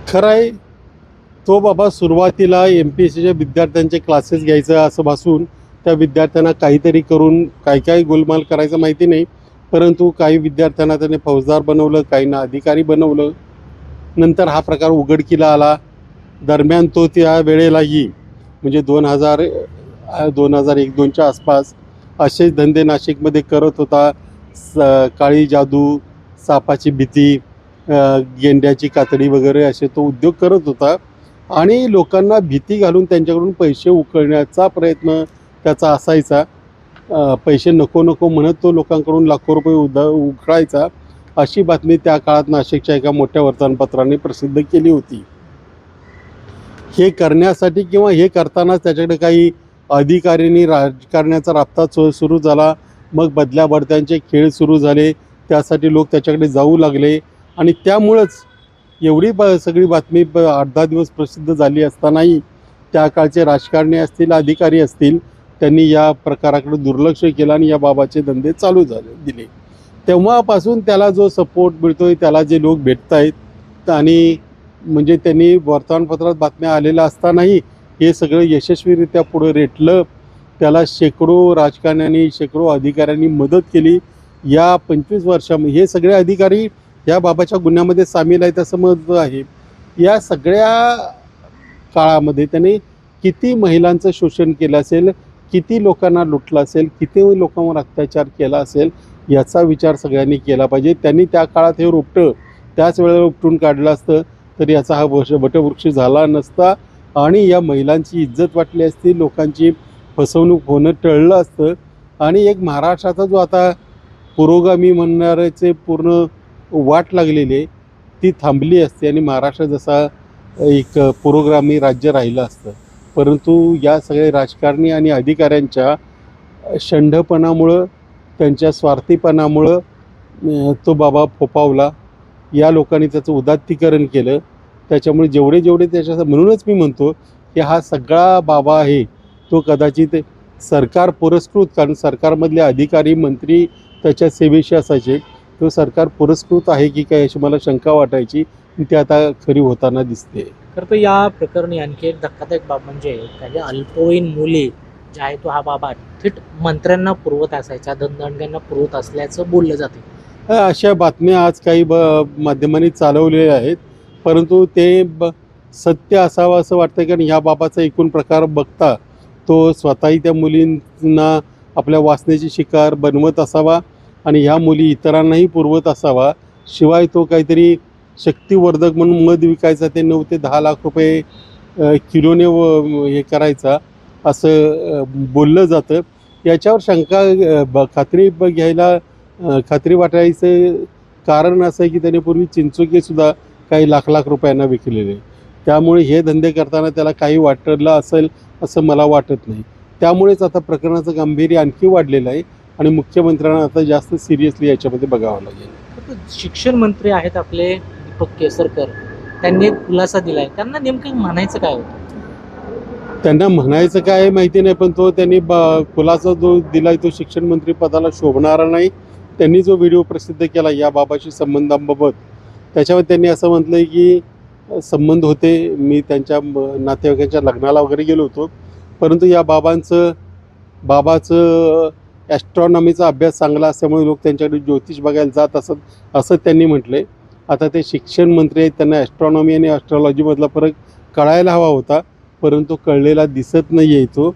खरं आहे, तो बाबा सुरुवातीला MPSCच्या विद्यार्थ्यांचे क्लासेस घ्यायचं असं भासून त्या विद्यार्थ्यांना काहीतरी करून काय काय गोलमाल करायचं माहिती नाही, परंतु काही विद्यार्थ्यांना त्याने फौजदार बनवलं, काहींना अधिकारी बनवलं. नंतर हा प्रकार उघडकीला आला. दरम्यान तो त्या वेळेलाही म्हणजे 2001-2च्या आसपास असेच धंदे नाशिकमध्ये करत होता. काळी जादू, सापाची भीती, गेंड्याची कातडी वगैरे असे तो उद्योग करत होता आणि लोकांना भीती घालून त्यांच्याकडून पैसे उकळण्याचा प्रयत्न त्याचा असायचा. पैसे नको नको म्हणत तो लोकांकडून लाखो रुपये उकळायचा. अशी बातमी त्या काळात नाशिकच्या एका मोठ्या वर्तमानपत्राने प्रसिद्ध केली होती. हे करण्यासाठी किंवा हे करतानाच त्याच्याकडे काही अधिकाऱ्यांनी राजकारण्याचा राबता सुरू झाला. मग बदल्या बढत्यांचे खेळ सुरू झाले. त्यासाठी लोक त्याच्याकडे जाऊ लागले आणि त्यामुळंच एवढी सगळी बातमी 8-10 दिवस प्रसिद्ध झाली असतानाही त्या काळचे राजकारणी असतील, अधिकारी असतील, त्यांनी या प्रकाराकडे दुर्लक्ष केलं आणि या बाबाचे धंदे चालू दिले. तेव्हापासून त्याला जो सपोर्ट मिळतोय, त्याला जे लोक भेटत आहेत आणि म्हणजे त्यांनी वर्तमानपत्रात बातम्या आलेल्या असतानाही हे सगळं यशस्वीरित्या पुढं रेटलं. त्याला शेकडो राजकारण्यांनी, शेकडो अधिकाऱ्यांनी मदत केली. या 25 वर्षामध्ये हे सगळे अधिकारी या बाबाच्या गुन्ह्यामध्ये सामील आहेत असं मत आहे. या सगळ्या काळामध्ये त्याने किती महिलांचं शोषण केलं असेल, किती लोकांना लुटलं असेल, किती लोकांवर अत्याचार केला असेल, याचा विचार सगळ्यांनी केला पाहिजे. त्यांनी त्या काळात हे रोपटं त्याच वेळेला उपटून काढलं असतं तर याचा हा वटवृक्ष झाला नसता आणि या महिलांची इज्जत वाटली असती, लोकांची फसवणूक होणं टळलं असतं आणि एक महाराष्ट्राचा जो आता पुरोगामी म्हणणाऱ्याचे पूर्ण वाट लागलेली आहे ती थांबली असते आणि महाराष्ट्र जसा एक पुरोगामी राज्य राहिलं असतं. परंतु या सगळ्या राजकारणी आणि अधिकाऱ्यांच्या शंढपणामुळं, त्यांच्या स्वार्थीपणामुळं तो बाबा फोपावला. या लोकांनी त्याचं उदात्तीकरण केलं. त्याच्यामुळे जेवढे त्याच्या म्हणूनच मी म्हणतो की हा सगळा बाबा आहे तो कदाचित सरकार पुरस्कृत, कारण सरकारमधले अधिकारी मंत्री त्याच्या सेवेशी असायचे, तो सरकार पुरस्कृत आहे की काय अशी मला शंका वाटायची. ती आता खरी होताना दिसते. खरं तर या प्रकरणी आणखी एक धक्कादायक बाब म्हणजे काही अल्पवयीन मुली जे आहे तो हा बाबा थेट मंत्र्यांना पुरवत असायचा, धनदांड्यांना पुरवत असल्याचं बोललं जाते. अशा बातम्या आज काही माध्यमांनी चालवलेल्या आहेत, परंतु ते सत्य असावं असं वाटतं. कारण ह्या बाबाचा एकूण प्रकार बघता तो स्वतःही त्या मुलींना आपल्या वासनेची शिकार बनवत असावा आणि ह्या मुली इतरांनाही पुरवत असावा. शिवाय तो काहीतरी शक्तिवर्धक म्हणून मध विकायचा, ते 9 ते 10 लाख रुपये किलोने हे करायचा असं बोललं जातं. याच्यावर शंका खात्री वाटायचं कारण असं आहे की त्याने पूर्वी चिंचोकेसुद्धा काही लाख रुपयांना विकलेले. त्यामुळे हे धंदे करताना त्याला काही वाटलं असेल असं मला वाटत नाही. त्यामुळेच आता प्रकरणाचं गांभीर्य आणखी वाढलेलं आहे आणि मुख्यमंत्र्यांना आता जास्त सिरियसली याच्यामध्ये बघावं लागेल. शिक्षण मंत्री आहेत आपले दीपक केसरकर, त्यांनी एक खुलासा दिलाय. त्यांना नेमकं म्हणायचं काय होतं? त्यांना म्हणायचं काय माहिती नाही, पण तो त्यांनी खुलासा जो दिलाय तो शिक्षण मंत्री पदाला शोभणारा नाही. त्यांनी जो व्हिडिओ प्रसिद्ध केला या बाबाशी संबंधांबाबत, त्याच्यावर त्यांनी असं म्हटलं की संबंध होते, मी त्यांच्या नातेवाईकांच्या लग्नाला वगैरे गेलो होतो, परंतु या बाबाचं ॲस्ट्रॉनॉमीचा अभ्यास चांगला असल्यामुळे लोक त्यांच्याकडे ज्योतिष बघायला जात असत असं त्यांनी म्हटलं आहे. आता ते शिक्षण मंत्री आहेत, त्यांना ॲस्ट्रॉनॉमी आणि ॲस्ट्रॉलॉजीमधला फरक कळायला हवा होता, परंतु कळलेला दिसत नाही आहे तो.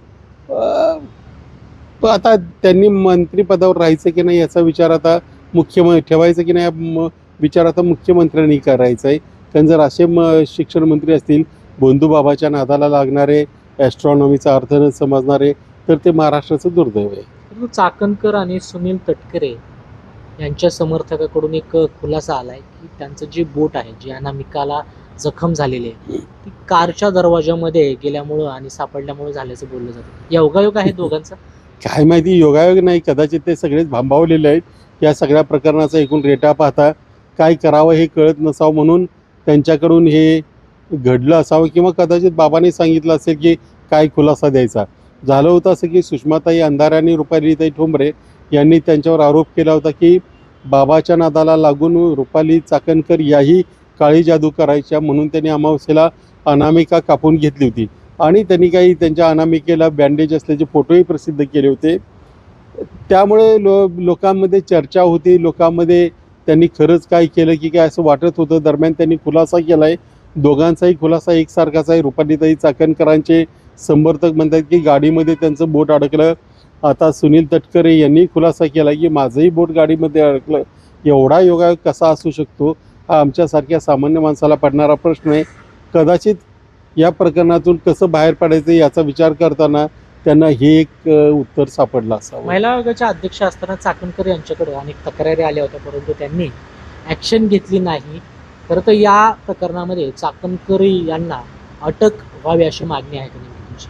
आता त्यांनी मंत्रिपदावर राहायचं की नाही याचा विचार आता ठेवायचं की नाही विचार आता मुख्यमंत्र्यांनी करायचा आहे. कारण जर असे शिक्षण मंत्री असतील, भोंदूबाबाच्या नादाला लागणारे, ॲस्ट्रॉनॉमीचा अर्थ न समजणारे, तर ते महाराष्ट्राचं दुर्दैव आहे. चाकणकर आणि सुनील तटकरे यांच्या समर्थकाकडून एक खुलासा आलाय की त्यांचं जे बोट आहे, जी अनामिकाला जखम झालेली आहे, ती कारच्या दरवाजामध्ये गेल्यामुळं आणि सापडल्यामुळे झाल्याचं बोललं जातं. योगायोग आहे दोघांचा? काय माहिती, योगायोग नाही, कदाचित ते सगळेच भांबावलेले आहेत. या सगळ्या प्रकरणाचा एकूण रेटा पाहता काय करावं हे कळत नसावं म्हणून त्यांच्याकडून हे घडलं असावं, किंवा कदाचित बाबांनी सांगितलं असेल की काय खुलासा द्यायचा. झालं होतं असं की सुषमाताई अंधारे आणि रुपालीताई ठोंबरे यांनी त्यांच्यावर आरोप केला होता की बाबाच्या नादाला लागून रुपाली चाकणकर याही काळी जादू करायच्या म्हणून त्यांनी अमावस्येला अनामिका कापून घेतली होती आणि त्यांनी काही त्यांच्या अनामिकेला बँडेज असल्याचे फोटोही प्रसिद्ध केले होते. त्यामुळे लोकांमध्ये चर्चा होती, लोकांमध्ये त्यांनी खरंच काय केलं की काय असं वाटत होतं. दरम्यान त्यांनी खुलासा केला आहे. दोघांचाही खुलासा एकसारखाच आहे. रुपालीताई चाकणकरांचे समर्थक म्हणतात की गाडीमध्ये त्यांचं बोट अडकलं. आता सुनील तटकरे यांनी खुलासा केला की माझंही बोट गाडीमध्ये अडकलं. एवढा योगायोग कसा असू शकतो हा आमच्यासारख्या सामान्य माणसाला पडणारा प्रश्न आहे. कदाचित या प्रकरणातून कसं बाहेर पडायचं याचा विचार करताना त्यांना हे एक उत्तर सापडलं असावं. महिला आयोगाच्या अध्यक्ष असताना चाकणकर यांच्याकडे अनेक तक्रारी आल्या होत्या, परंतु त्यांनी ॲक्शन घेतली नाही. खरं तर या प्रकरणामध्ये चाकणकर यांना अटक व्हावी अशी मागणी आहे का नेमकी तुमची?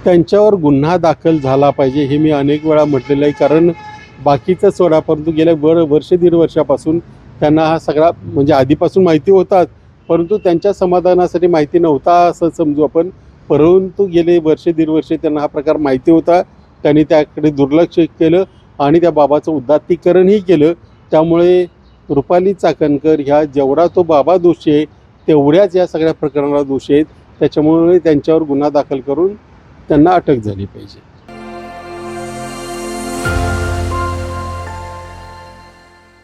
त्यांच्यावर गुन्हा दाखल झाला पाहिजे हे मी अनेक वेळा म्हटलेलं आहे. कारण बाकीचं सोडा, परंतु गेल्या वर्ष दीड वर्षापासून त्यांना हा सगळा म्हणजे आधीपासून माहिती होताच, परंतु त्यांच्या समाधानासाठी माहिती नव्हता असं समजू आपण. परंतु गेले वर्ष दीड वर्ष त्यांना हा प्रकार माहिती होता. त्यांनी त्याकडे दुर्लक्ष केलं आणि त्या बाबाचं उदात्तीकरणही केलं. त्यामुळे रुपाली चाकणकर ह्या जेवढा तो बाबा दोषी आहे तेवढ्याच या सगळ्या प्रकरणाला दोषी आहेत. त्याच्यामुळे त्यांच्यावर गुन्हा दाखल करून त्यांना अटक झाली पाहिजे.